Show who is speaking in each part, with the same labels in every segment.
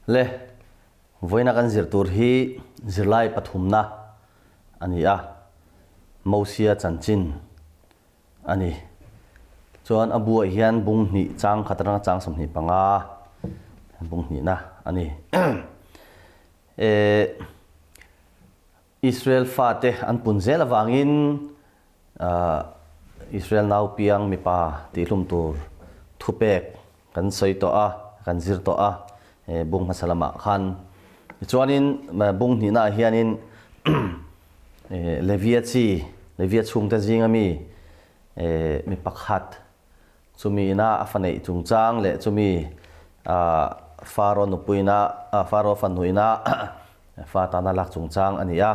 Speaker 1: le voina kan zir tur hi zirlai pathumna ani a Mosia chanchin ani chuan abua hian bung ni chang khatranga chang somni panga bung ni na ani Israel fate an punzel awangin Israel nau piang mipa tilum tur thupek kan soi to a kan zir to a bung masalama khan chuanin bung ni na hianin Leviat chung ta jingami mi pakhat chumi na afanei chungchang le chumi faro nupuina faro fanuina fatana lak chungchang ania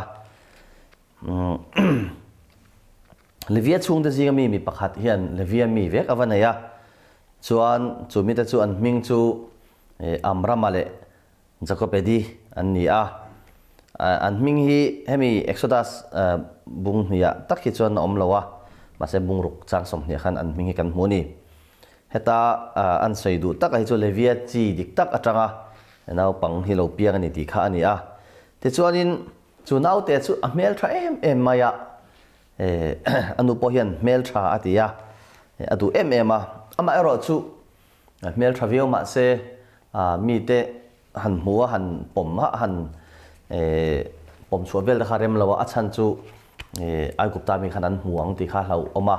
Speaker 1: Leviat chung ta jingami mi pakhat hian Levia mi vek avanaya chuan chumi ta chu an hming chu Amramale Jacobedi ania an hming hi hemi Exodus bung hiya takhi chuan na omlowa mase bung ruk chang som hnia khan an hming hi kan hmuni heta an seidu tak hi chu Leviat chi dik tak atanga nau pang hi lo piang ani ti kha ani a te chuanin chu nau te chu a mel tha em maya anu po hian mel tha atia adu em a ama ero chu mel tha view ma se mi te han hua han pom ha han pom chua vel kha rem lawa achan chu ai gupta mi khanan huang ti kha hlau oma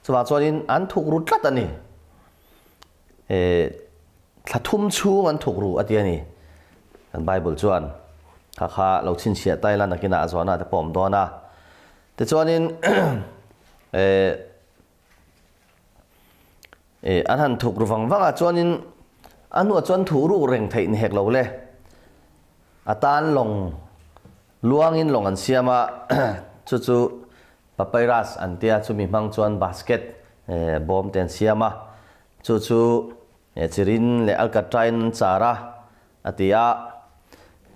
Speaker 1: chuwa chuanin an thuk ru tlat ani thlathum chu an thuk ru ati ani kan bible chuan kha lo chin sia Thailand akina azwana te pom dona te chuanin an han thuk ru wangwanga chuanin anu chuan thu ru reng thei ni hek lo le atan long luangin long an siama chu papyrus antia chu mi mang chuan basket bom ten siama chu chirin le alcatrain chara atia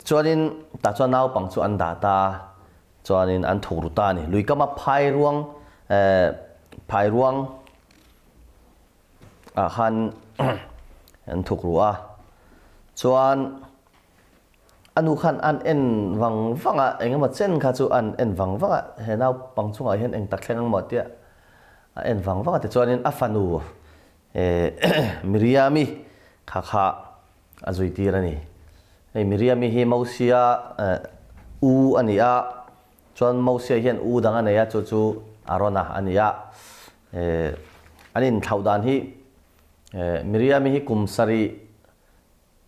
Speaker 1: chuanin ta chuan nau pang chu an data chuanin an thuruta ni luikama phai ruang han an thukrua chuan anu khan an en wangwanga engema chen kha chu an en wangwanga he nau pangchunga hian eng takhleng mo tia en wangwanga te chuanin afanu Miriami kha azui tirani Miriami hi Mosia u ania chuan Mosia hian u dang ania chu Arona ania anin thaudan hi Miriami hi kumsari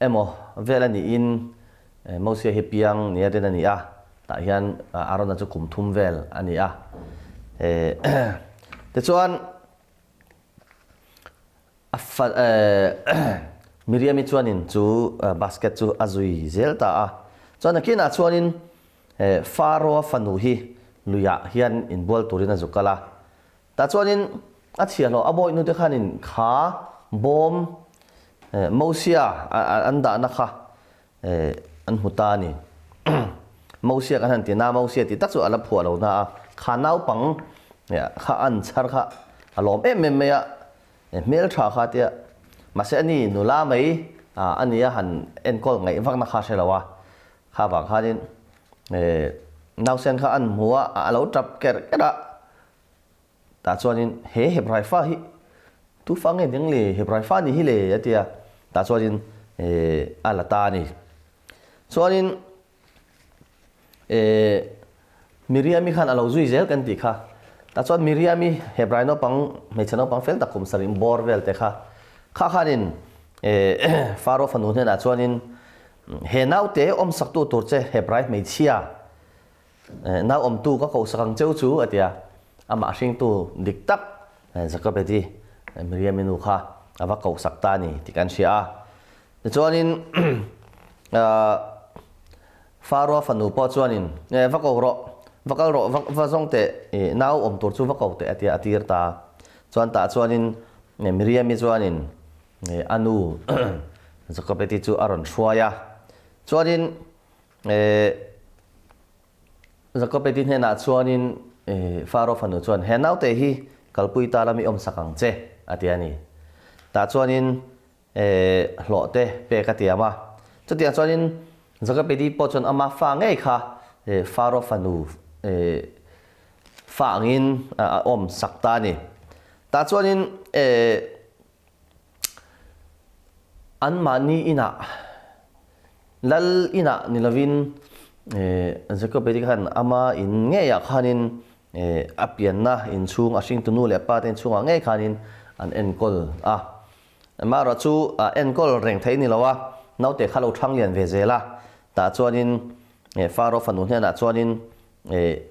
Speaker 1: emo velani in Mosia hi piang nia den ania ta hian Arona chu kumthum vel ania te chuan Miriami chuanin chu basket chu azui zelta a chuan akina chuanin Pharaoh fanu hi luya hian in bol turina zukala ta chuanin a thialo aboi nu te khanin kha bom Mosia anda na kha an hutani Mosia kan han tina Mosia ti tak chu ala phu lo na khanau pang ya kha an char kha alom em ya mel tha kha tia mase ani nula mai ania han enkol ngai vak na kha selawa kha wa khanin nau sen kha an muwa alo trap ker kera ta chuanin he hebrai fa hi tu fange ding le hebrai fa ni hi le atia ta chuanin alata ni chuanin Miriami khan alo zui zel kan ti kha ta chuan Miriami hebrai no pang me chano pang fel takum sarim borvel te kha khanin Pharaoh fanu ne na chuanin he nau te om saktu tur che hebrai me chia nau om tu ka ko sakang cheu chu atia ama hring tu dik tak Jacobedi Miriami nu kha awa ko sakta ni tikan sia chuanin Pharaoh fanu po chuanin vakal ro vazong te nau om tur chu vakau te atia atir ta chuan ta chuanin Miriami chuanin anu Jacobedi chu aron thruaya chuanin Jacobedi hne na chuanin Pharaoh fanu chuan he nau te hi kalpui ta lami om sakang che atiani ta chuanin hlo te pe ka tiama cho tiền cho nên giờ cái đi bỏ chọn ama pha ngay kha pharo phanu pha ngin sakta ni ta cho nên an mani ina lal ina nilavin giờ cái đi khan ama in nghe ya khanin apian na in chung asing tunu le pa ten chung ngay khanin an enkol mà rồi chú enkol rèn thấy ni lawa nấu te khalo thang lian về zela ta cho nên pharo phanu na cho nên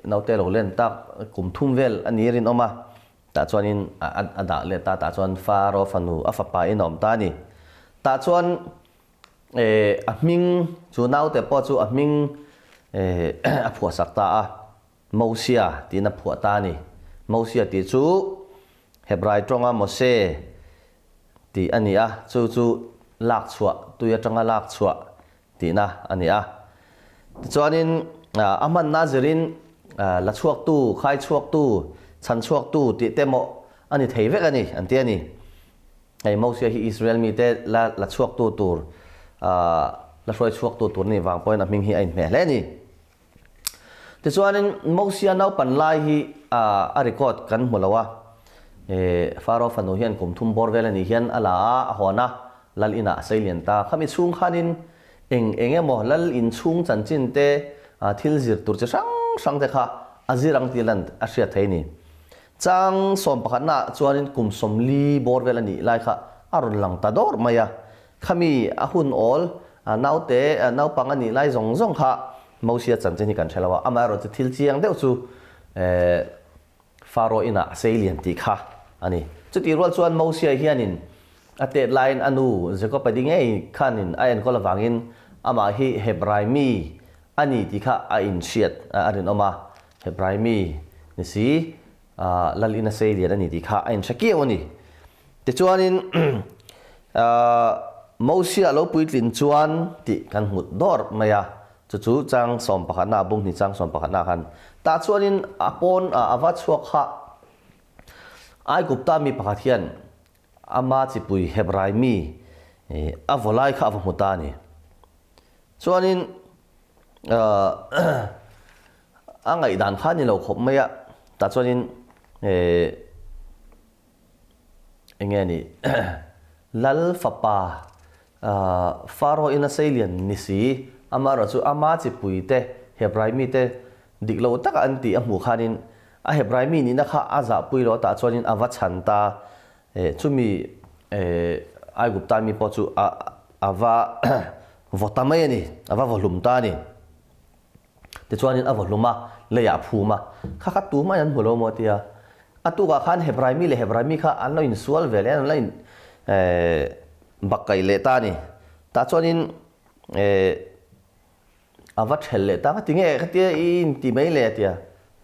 Speaker 1: nấu te lo len tak kum thum vel ani rin oma ta cho nên ada le ta cho nên pharo phanu afapa inom ta ni ta cho nên aming chú nấu te po chú aming phua sakta Mosia ti na phua ta ni Mosia ti chú Hebrai tronga Mose ti ani chu lak chua tuya tanga lak chua ti na ani chuanin aman nazirin la chuak tu khai chuak tu chan chuak tu ti temo ani thei vek ani anti ani ei Moses hi Israel mi te la chuak tu tur la roi chuak tu tur ni wang point aming hi ain me hle ni ti chuanin Moses nau pan lai hi a record kan mulawa pharo phanu hian kum thum bor vel ani hian ala hona lal ina sailian ta khami chung khanin emo lal in chung chanchin te thil zir tur che sang te kha azirang tilan asia thaini chang som pakhat na chuanin kum somli bor vel ani lai kha arun lang ta dor maya khami ahun ol naute nau pangani lai zong kha Moses chanchin hi kan thelawa amaro che thil chiang deuh chu pharo ina sailian ti kha ani chuti rol chuan Moses hianin ate line anu zeko pading ei khanin ayan ko lawangin ama hi Hebrai mi ani ti kha a in shiat arin oma Hebrai mi ni si lalina sailian ani ti kha a in shaki oni te chuanin Moses alo puitlin chuan ti kan hmut dor maya chu chang som pakhat na bung ni chang som pakhat na khan ta chuanin apon awa chuak kha ai gupta mi pakhat hian ama chipui Hebrai mi avolai kha avmuta ni chuanin angai dan kha ni lo khop maya ta chuanin enge ni lal fapa pharo ina sailian ni si ama ro chu ama chipui te Hebrai mi te diklo tak anti amu khanin Hebrai mi ni na kha aza pui ro ta chuanin awa chanta chumi ai gupta mi po chu ava votamai ni ava volum ta ni te chuanin avoluma le ya phuma kha tu ma yan holo mo tia atu ga khan Hebrai mi kha an lo in sual vele an line bakai le ta ni ta chuanin ava thelle ta ka tinge ka tia in ti mai le tia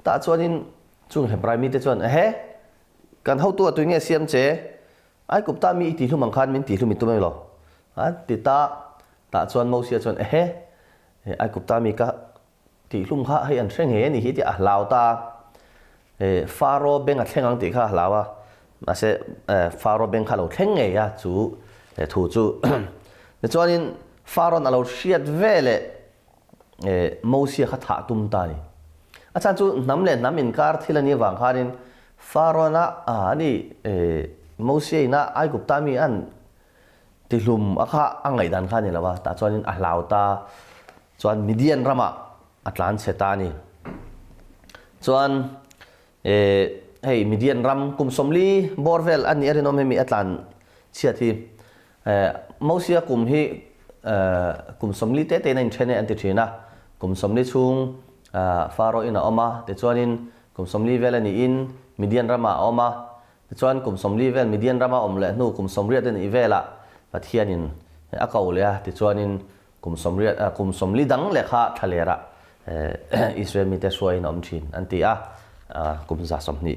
Speaker 1: ta chuanin chung Hebrai mi te chuan kan hau tu tu nge siam che ai kupta mi ti thu mang khan min ti thu mi tu mai lo ti ta chuan Moses chuan ai kupta mi ka ti hlum kha hai an threng he ni hi ti a lau ta pharo beng a thlengang ti kha lawa ma se pharo beng kha lo thleng nge ya chu thu chu ne chuanin pharo na lo hriat vele Moses kha tha tum ta ni achan chu namle namin kar thilani wang khanin pharo na ani Moses na ai gupta mi an tilum akha angai dan kha ni lawa ta chuanin a lau ta chuan Midian rama atlan setani chuan hei Midian ram kum somli borvel ani arinom mi atlan chiathi Moses kum hi kum somli te nain thene anti thina kum somli chung pharo ina oma te chuanin kum somli vel ani in Midian rama oma te chuan kum somli vel Midian rama om le nu kum somriat ani vela pathianin akau le te chuanin kum somli dang le kha thalera Israel mi te suai nom thin anti kum za somni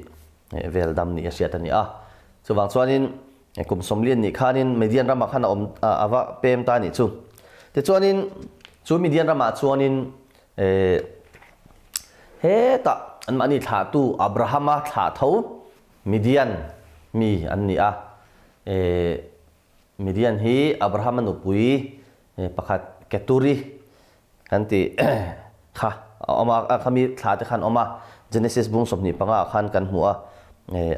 Speaker 1: vel dam ni asiat ani chuwang chuanin kum somli ni khanin Midian rama khana om awa pem ta ni chu te chuanin chu Midian rama chuanin ta an mani tha tu Abrahama tha tho Midian mi an ni Midian hi Abraham nu pui ประคัดเกตุรีกันตีค่ะเอามาคำมีถาดขันเอามา Genesis บุ้งสมนิปังอาขันกันหัว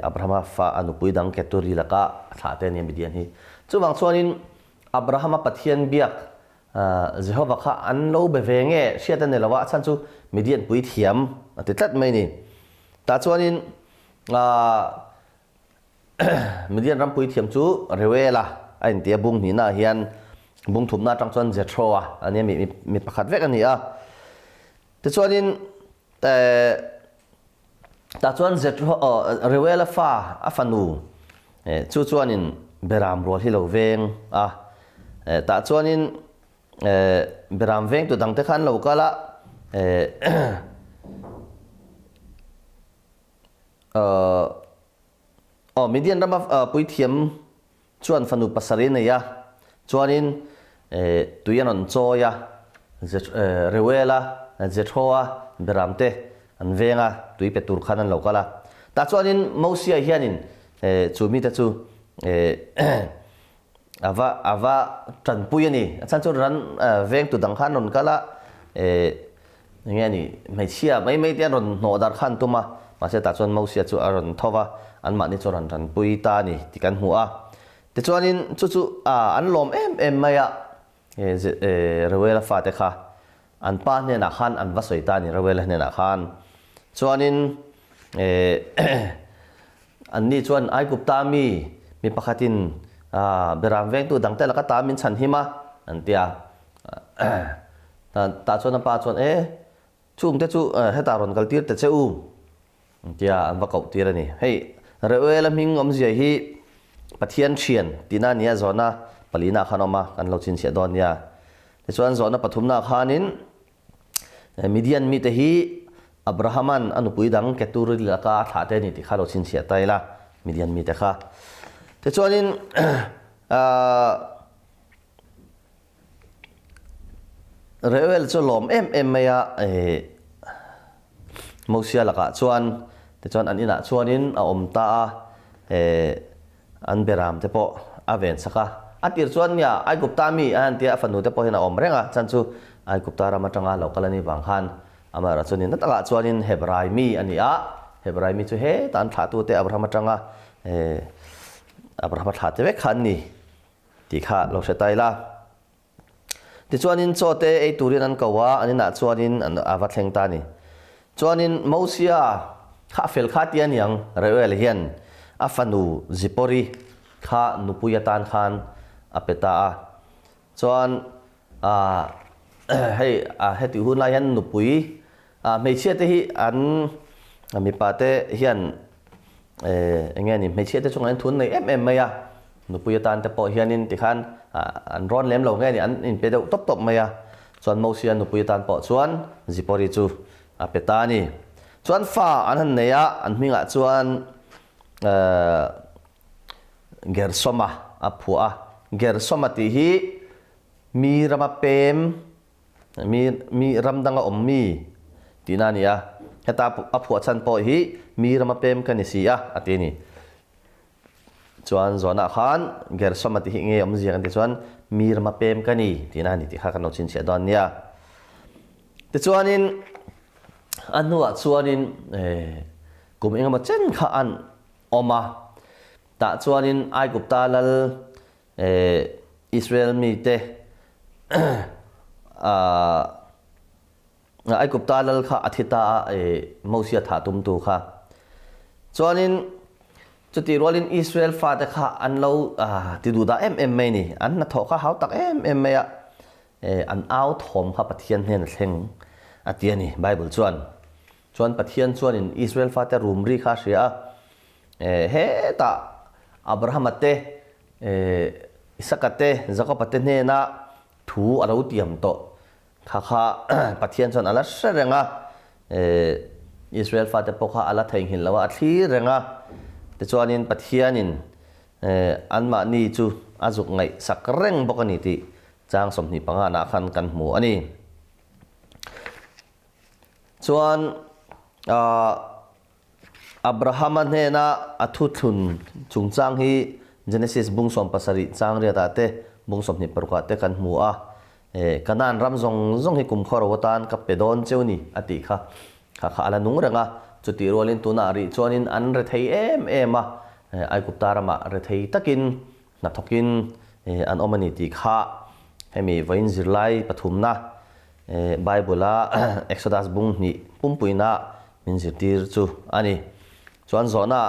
Speaker 1: อับราฮัมฟ้าอนุปุยดังเกตุรีละก็ถาดเนี่ยมีเดียนฮีจู่บางส่วนนี้อับราฮัมปะเทียนเบียกเจ้าว่าข้าอันโลเบเวงเอเชื่อแต่ในละว่าฉันจู่มีเดียนปุยเทียมติดตัดไม่นี่แต่ส่วนนี้มีเดียนรำปุยเทียมจู่เรเวล่ะไอ้เตียบุ้งนี่น่าเฮียนบุ้งถุมน่าจังส่วนเจโทรอันนี้มีประคัดเวกันนี่แต่ส่วนนี้แต่ส่วนเจโทรเรเวล่ะฟ้าอัฟนูจู่ส่วนนี้เบรามรัวที่เราเวงแต่ส่วนนี้เบรามเวงตัวดังเตขันเราก็ละมีเดียนรำปุยเทียมส่วนฟันุปัสสรินเนี่ยส่วนนี้ตัวยันนโจยะเรเวล่าเจโทรเบรามเตอันเวงตัวเป็ดตุรขันเราก็ละแต่ส่วนนี้มูเซียเฮียนินจู่มีแต่จู่อาว่าจันปุยนี่ฉันจะรันเวงตัวดังขันนนก็ละอย่างเงี้ยนี่ไม่เชื่อไม่เดียนนโนดาร์ขันตัวมาเสียแต่ส่วนมูเซียจู่อารมณ์ทว่าอันมันนี่จะรันปุยตานี่ที่กันหัวแต่ส่วนนี้จู่อันลมไม่อะเรเวลฟ้าเตค่ะอันป้าเนี่ยนักขันอันวัดสวยตานี่เรเวลเนี่ยนักขันส่วนนี้อันนี้ส่วนไอ้กุปตามีประคัตินเบรามเวงตัวดังแต่ละก็ตามินฉันหิมะอันเดียตาส่วนนั้นป้าส่วนชุ่มแต่จู่ให้ตารอนกัลตีร์แต่เจ้าเดียอันว่าเก่าตีร์นี่เฮ้ยเรเวลมิงอมเสียฮีปะเทียนเชียนตีน่าเนี่ยจอน่าปลีน่าขานอมากันเราชินเสียดอนเนี่ยแต่ส่วนจอน่าปฐุมน่าขานินมีเดียนมีแต่ฮีอับราฮัมันอนุปุยดังเกตุริลกาถาเตนี่ที่ข้าเราชินเสียไตละมีเดียนมีแต่ข้าแต่ส่วนนี้เรเวลจะหลอมไม่อะมูเซียละก็ส่วนแต่ส่วนอันนี้นะส่วนนี้อมตาอันเบรามเตปออาเวนสักอันที่ส่วนเนี่ยไอ้กุปตามีอันที่ฟันดูเตปอเห็นอมเร่งฉันจู่ไอ้กุปตารามาจังเรากลันนี่บางขันอามาส่วนนี้นั่นตลาดส่วนนี้เฮบรายมีอันนี้เฮบรายมีจู่ตานถาตัวเตอับรามาจังอับราฮัมถาเตเวกขันนี่ที่ข้าเราเสียใจละที่ส่วนนี้โซเตไอตุรินันกว่าอันนี้น่ะส่วนนี้อันอาวัตเฮงตานี่ส่วนนี้มูเซียข้าเฟลข้าเตียนยังเรเวลเฮียนอาฟันูจิปอรีข้านุปุยตานขันอาเปตาส่วนให้ติหุ่นลายันนุปุยไม่เชื่อที่อันมีปาเตเฮียนอย่างเงี้ยนี่ไม่เชื่อแต่ช่วงนั้นทุนในไม่อะนุปุยตานแต่พอเฮียนินติขันอันร้อนเลี้ยมเราไงนี่อันอินเป็นตบไม่อะส่วนมูเซียนุปุยตานพอส่วนจิปอริจูอาเปตานี่ส่วนฟ้าอันนั้นเนี่ยอันมิงอ่ะส่วนเกอร์สมาอับหัวเกอร์สมาที่ฮีมีรำเปมมีรำดังอมมีที่นั่นเนี่ยเหตุอับหัวฉันพอฮีมีรำเปมกันนี่สิอันนี้ส่วนส่วนอาคารเกอร์สมาที่ฮีเงี้ยอมจีกันที่ส่วนมีรำเปมกันนี่ที่นั่นนี่ที่ข้ากันเอาชินเสียดอนเนี่ยแต่ส่วนนี้อันนู้นส่วนนี้กลุ่มเองมาเช่นข้าอันออกมาแต่ส่วนนี้ไอ้กุปตาลอิสราเอลมีเตไอ้กุปตาลข้าอาทิตย์มูเซียถาตุมตูข้าส่วนนี้จุดที่รอลินอิสราเอลฟาแต่ข้าอันเราที่ดูดาไม่นี่อันนัทโถข้าเขาตักไม่อะอันเอาถมข้าปะเทียนเนี่ยเช่งอันที่นี่ไบเบิลส่วนปะเทียนส่วนอิสราเอลฟาแต่รูมรีข้าเสียเฮตาอับราฮัมเตอิสกัตเตจะก็ปะเทนเนนะถูอะไรอุติยมโตข้าปะเทียนส่วนอะไรเสร็จงะอิสราเอลฟาแต่พวกข้าอะไรทิ้งหินแล้วว่าที่เรงะแต่ส่วนนี้ปะเทียนินอันมานี่จูอาจุกไงสักเร่งบอกกันนี่ที่จางสมนิปังอาณาคันกันหมู่อันนี้ส่วนอับราฮัมเนี่ยนะอัตุทุนจุงจางฮี Genesis บุงสมภาษาริจางเรียดาเตบุงสมนิปรุกาเตกันหมู่ kanan ram zong hi kum khor watan ka pedon chewni ati kha ala nung ranga chuti rolin tuna ri chuanin an re thei a ai kuptarama re thei takin na thokin an omani ti kha hemi vain zirlai pathumna bible a exodus bung ni pumpuina min zirtir chu ani chuan zona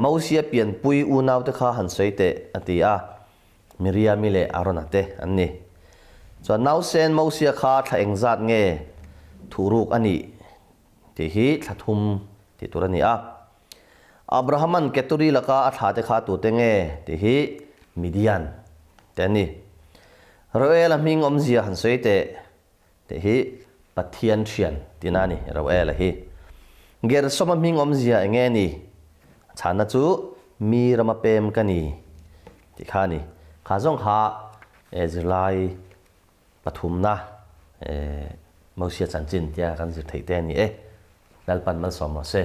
Speaker 1: mausia pian pui u naw te kha han soite atia miria mile aronate anni chuan naw sen mausia kha thla engzat nge thuruk ani ti hi thlathum ti turani a abrahaman keturi laka atha te kha tu te nge ti hi midian tani roela ming omzia han soite te hi pathian thian tinani roela hi ger soma ming omzia enge ni chana chu mi rama pem kani ti khani khazong kha ezlai pathumna mausia chanchin tia kan zir theite ni dalpan mal som se